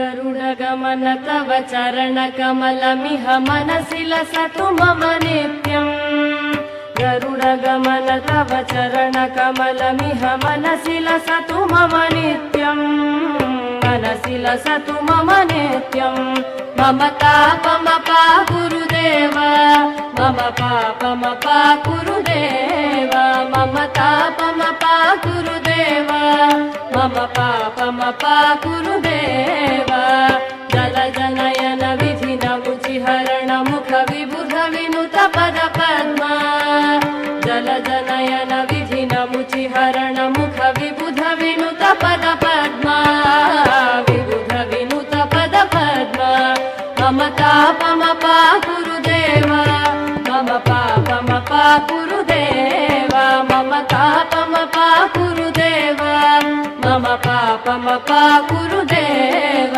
गरुडगमन तव चरणकमलमिह मनसि लसतु मम नित्यम्। गरुडगमन तव चरणकमलमिह मनसि लसतु मम नित्यम्। मनसि लसतु मम नित्यम्। मम तापमपा गुरुदेव, मम पापमपा गुरुदेव, मम तापमपा गुरुदेव, मम पापमपा गुरुदेव। जलजनयन विधिनमुचिहरण मुख विबुध विनुत पद पद्मा। जलजनयन विधिनमुचिहरण मुख विबुध विनुत पद पद्मा। विबुध विनुत पद पद्मा। मम तापमपा गुरुदेव, मम पापमपा गुरुदेव, मम तापमपा गुरुदेव, मम पापमपा गुरुदेव।